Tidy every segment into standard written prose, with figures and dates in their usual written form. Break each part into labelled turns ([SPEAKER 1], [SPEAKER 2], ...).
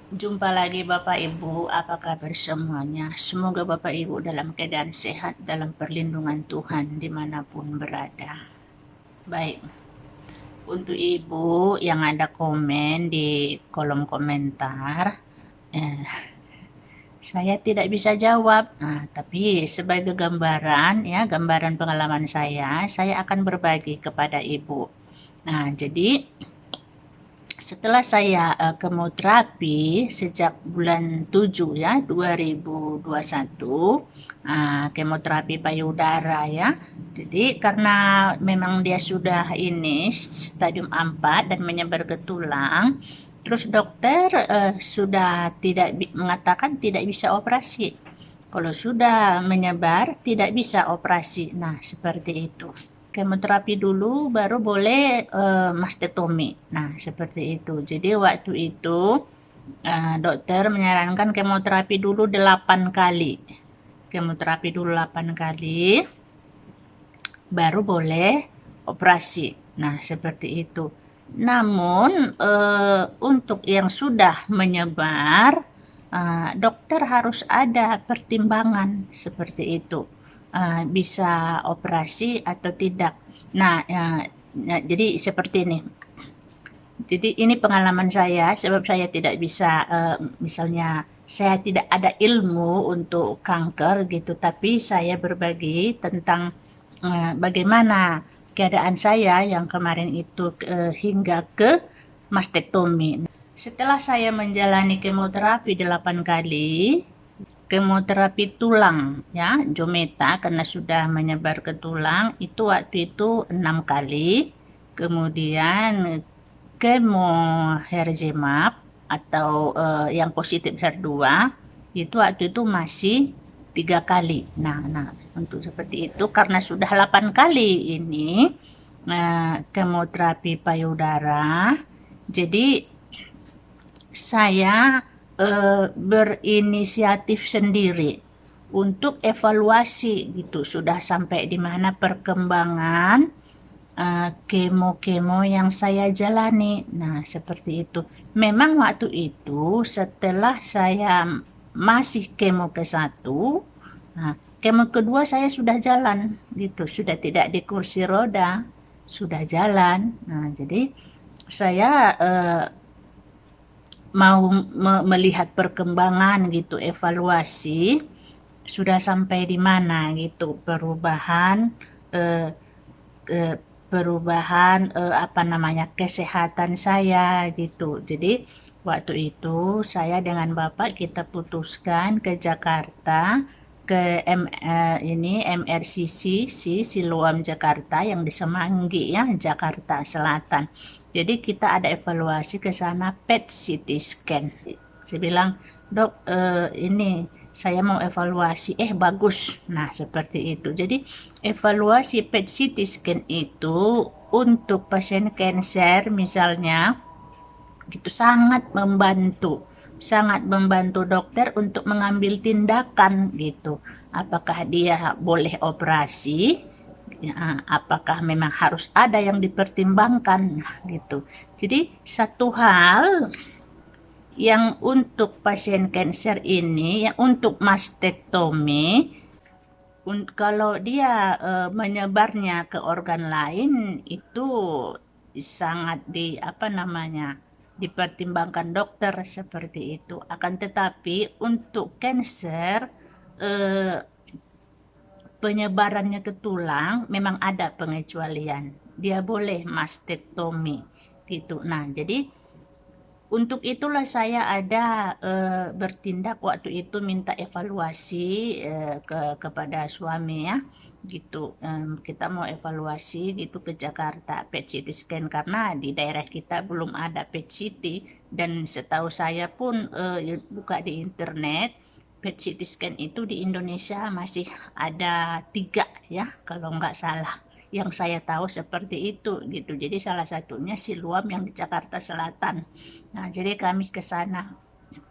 [SPEAKER 1] Jumpa lagi Bapak Ibu, apa kabar semuanya? Semoga Bapak Ibu dalam keadaan sehat, dalam perlindungan Tuhan dimanapun berada. Baik, untuk Ibu yang ada komen di kolom komentar, eh, saya tidak bisa jawab. Nah, tapi sebagai gambaran ya, gambaran pengalaman saya akan berbagi kepada Ibu. Nah, jadi setelah saya kemoterapi sejak bulan 7 ya 2021, kemoterapi payudara ya. Jadi karena memang dia sudah ini stadium 4 dan menyebar ke tulang, terus dokter sudah tidak mengatakan tidak bisa operasi. Kalau sudah menyebar tidak bisa operasi. Nah, seperti itu. Kemoterapi dulu baru boleh mastektomi. Nah, seperti itu. Jadi waktu itu dokter menyarankan kemoterapi dulu 8 kali. Kemoterapi dulu 8 kali baru boleh operasi. Nah, seperti itu. Namun untuk yang sudah menyebar, dokter harus ada pertimbangan seperti itu, bisa operasi atau tidak. Nah, jadi seperti ini. Jadi ini pengalaman saya, sebab saya tidak bisa, misalnya saya tidak ada ilmu untuk kanker gitu, tapi saya berbagi tentang bagaimana keadaan saya yang kemarin itu hingga ke mastektomi. Setelah saya menjalani kemoterapi 8 kali, kemoterapi tulang ya, Jometa karena sudah menyebar ke tulang itu waktu itu 6 kali. Kemudian kemo Herjemap atau yang positif HER2 itu waktu itu masih 3 kali. Nah, untuk seperti itu karena sudah 8 kali ini kemoterapi payudara, jadi saya berinisiatif sendiri untuk evaluasi gitu, sudah sampai di mana perkembangan kemo-kemo yang saya jalani. Nah, seperti itu. Memang waktu itu setelah saya masih kemo ke-1, kemo kedua saya sudah jalan gitu, sudah tidak di kursi roda, sudah jalan. Nah, jadi saya mau melihat perkembangan gitu, evaluasi sudah sampai di mana gitu perubahan apa namanya kesehatan saya gitu. Jadi waktu itu saya dengan Bapak kita putuskan ke Jakarta, ke MRCC Siloam Jakarta yang di Semanggi ya, Jakarta Selatan. Jadi kita ada evaluasi ke sana PET CT scan. Saya bilang, "Dok, ini saya mau evaluasi." Bagus. Nah, seperti itu. Jadi evaluasi PET CT scan itu untuk pasien kanker misalnya itu sangat membantu dokter untuk mengambil tindakan gitu, apakah dia boleh operasi ya, apakah memang harus ada yang dipertimbangkan gitu. Jadi satu hal yang untuk pasien kanker ini, yang untuk mastektomi, kalau dia menyebarnya ke organ lain itu sangat dipertimbangkan dokter seperti itu. Akan tetapi untuk kanker penyebarannya ke tulang memang ada pengecualian. Dia boleh mastektomi gitu. Nah, jadi untuk itulah saya ada bertindak waktu itu minta evaluasi kepada suami ya gitu. Kita mau evaluasi gitu ke Jakarta PET CT scan karena di daerah kita belum ada PET CT, dan setahu saya pun buka di internet PET CT scan itu di Indonesia masih ada 3 ya kalau nggak salah, yang saya tahu seperti itu gitu. Jadi salah satunya Siloam yang di Jakarta Selatan. Nah, jadi kami ke sana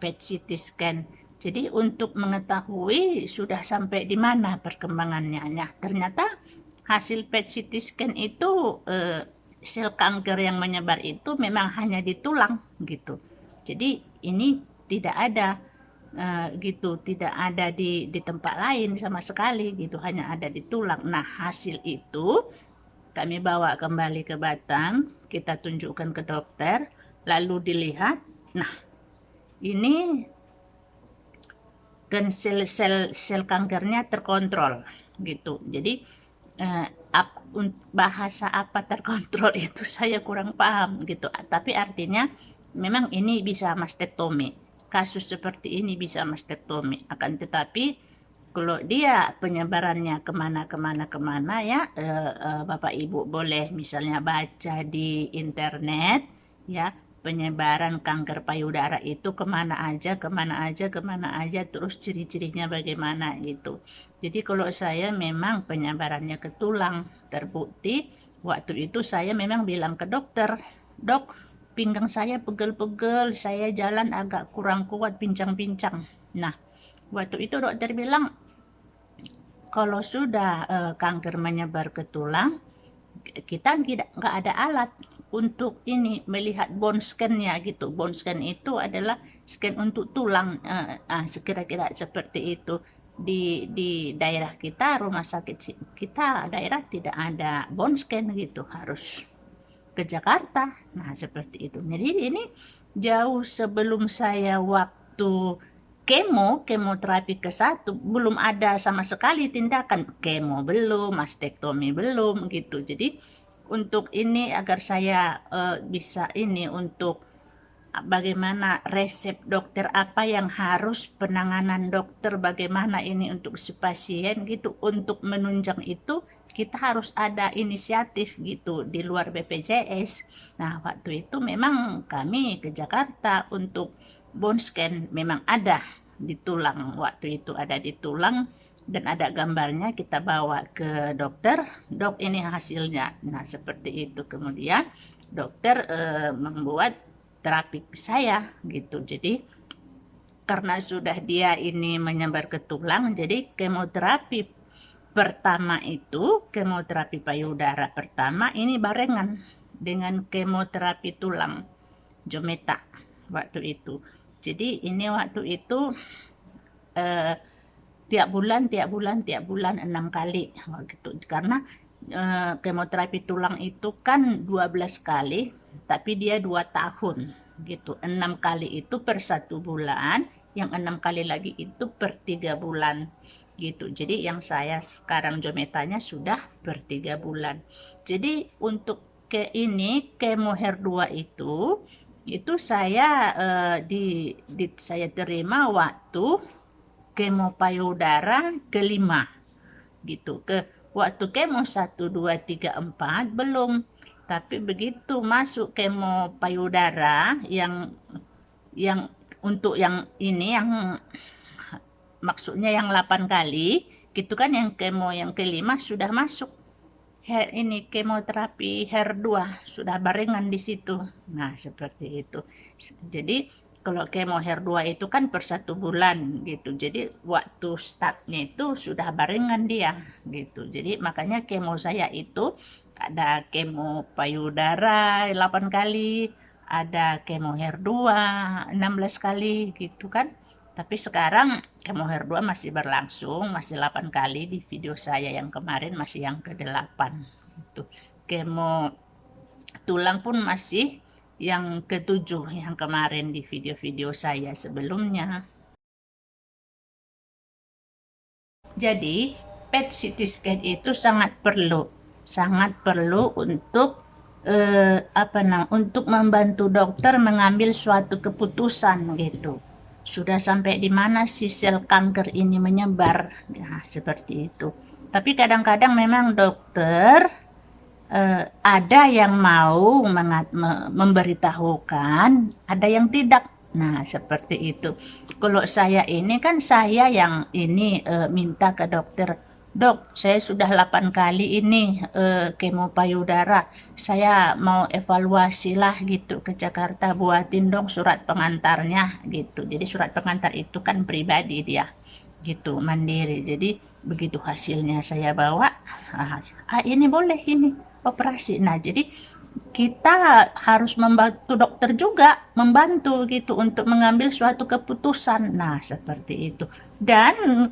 [SPEAKER 1] PET CT scan. Jadi untuk mengetahui sudah sampai di mana perkembangannya. Nah, ternyata hasil PET CT scan itu sel kanker yang menyebar itu memang hanya di tulang gitu. Jadi ini tidak ada gitu, tidak ada di tempat lain sama sekali gitu, hanya ada di tulang. Nah, hasil itu kami bawa kembali ke Batam, kita tunjukkan ke dokter, lalu dilihat, nah ini kan sel kankernya terkontrol gitu. Jadi bahasa apa terkontrol itu saya kurang paham gitu. Tapi artinya memang ini bisa mastektomi. Kasus seperti ini bisa mastektomi. Akan tetapi kalau dia penyebarannya kemana ya, Bapak Ibu boleh misalnya baca di internet ya, penyebaran kanker payudara itu kemana aja, terus ciri-cirinya bagaimana gitu. Jadi kalau saya memang penyebarannya ke tulang, terbukti waktu itu saya memang bilang ke dokter, dok, pinggang saya pegel-pegel, saya jalan agak kurang kuat, pincang-pincang. Nah, waktu itu dokter bilang, kalau sudah kanker menyebar ke tulang, kita nggak ada alat untuk ini melihat bone scan-nya gitu. Bone scan itu adalah scan untuk tulang, kira-kira seperti itu. Di daerah kita, rumah sakit kita daerah tidak ada bone scan gitu, harus ke Jakarta. Nah, seperti itu. Jadi ini jauh sebelum saya waktu kemoterapi ke-1 belum ada sama sekali tindakan kemo, belum mastektomi, belum gitu. Jadi untuk ini agar saya bisa ini untuk bagaimana resep dokter, apa yang harus penanganan dokter, bagaimana ini untuk si pasien gitu. Untuk menunjang itu kita harus ada inisiatif gitu di luar BPJS. Nah, waktu itu memang kami ke Jakarta untuk bone scan, memang ada di tulang, waktu itu ada di tulang dan ada gambarnya, kita bawa ke dokter, dok ini hasilnya. Nah, seperti itu. Kemudian dokter membuat terapi saya gitu. Jadi karena sudah dia ini menyebar ke tulang, jadi kemoterapi pertama itu, kemoterapi payudara pertama ini barengan dengan kemoterapi tulang, Jometa waktu itu. Jadi ini waktu itu tiap bulan 6 kali gitu. Karena kemoterapi tulang itu kan 12 kali, tapi dia 2 tahun gitu. 6 kali itu per 1 bulan, yang 6 kali lagi itu per 3 bulan gitu. Jadi yang saya sekarang Jometanya sudah per 3 bulan. Jadi untuk kemo HER2 itu saya saya terima waktu kemo payudara ke-5 gitu. Waktu kemo 1, 2, 3, 4 belum. Tapi begitu masuk kemo payudara yang untuk yang ini, yang maksudnya yang 8 kali, gitu kan, yang kemo yang ke-5 sudah masuk ini kemoterapi HER2, sudah barengan di situ. Nah, seperti itu. Jadi kalau kemo HER2 itu kan per 1 bulan gitu. Jadi waktu startnya itu sudah barengan dia gitu. Jadi makanya kemo saya itu ada kemo payudara 8 kali, ada kemo HER2 16 kali gitu kan. Tapi sekarang kemo HER2 masih berlangsung, masih 8 kali. Di video saya yang kemarin masih yang ke-8 gitu. Kemo tulang pun masih yang ke-7 yang kemarin di video-video saya sebelumnya. Jadi PET CT scan itu sangat perlu untuk untuk membantu dokter mengambil suatu keputusan gitu. Sudah sampai di mana si sel kanker ini menyebar, nah, seperti itu. Tapi kadang-kadang memang dokter ada yang mau memberitahukan, ada yang tidak. Nah, seperti itu. Kalau saya ini kan saya yang ini minta ke dokter, dok, saya sudah 8 kali ini kemo payudara. Saya mau evaluasi lah gitu ke Jakarta, buatin dong surat pengantarnya gitu. Jadi surat pengantar itu kan pribadi dia gitu, mandiri. Jadi begitu hasilnya saya bawa, ini boleh ini operasi. Nah, jadi kita harus membantu dokter juga, membantu gitu untuk mengambil suatu keputusan. Nah, seperti itu. Dan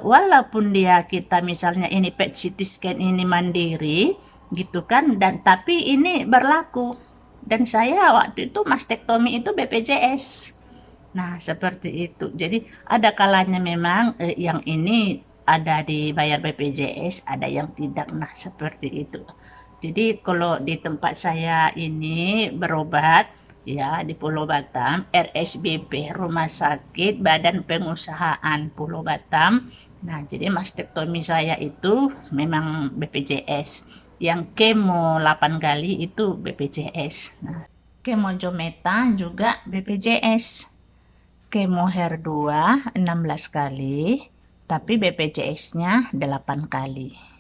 [SPEAKER 1] walaupun kita misalnya ini PET CT scan ini mandiri gitu kan, dan tapi ini berlaku. Dan saya waktu itu mastektomi itu BPJS. Nah, seperti itu. Jadi ada kalanya memang yang ini ada dibayar BPJS, ada yang tidak. Nah, seperti itu. Jadi kalau di tempat saya ini berobat ya di Pulau Batam, RSBP Rumah Sakit Badan Pengusahaan Pulau Batam. Nah, jadi mastektomi saya itu memang BPJS. Yang kemo 8 kali itu BPJS. Nah, kemo Jometa juga BPJS. Kemo HER2 16 kali, tapi BPJS-nya 8 kali.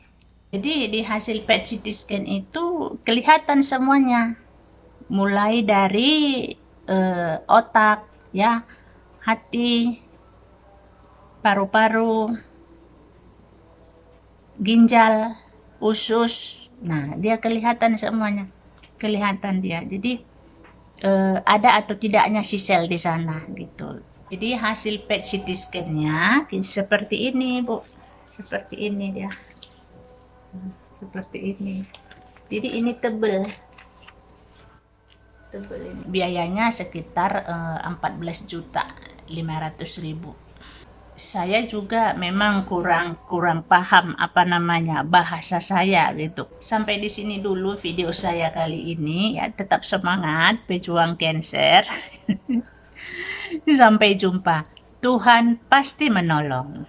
[SPEAKER 1] Jadi di hasil PET CT scan itu kelihatan semuanya, mulai dari otak, ya, hati, paru-paru, ginjal, usus. Nah, dia kelihatan semuanya, kelihatan dia. Jadi ada atau tidaknya si sel di sana gitu. Jadi hasil PET CT scan-nya seperti ini, Bu. Seperti ini dia. Seperti ini. Jadi ini tebel ini. Biayanya sekitar 14.500.000. Saya juga memang kurang paham apa namanya bahasa saya gitu. Sampai di sini dulu video saya kali ini ya. Tetap semangat pejuang cancer. Sampai jumpa. Tuhan pasti menolong.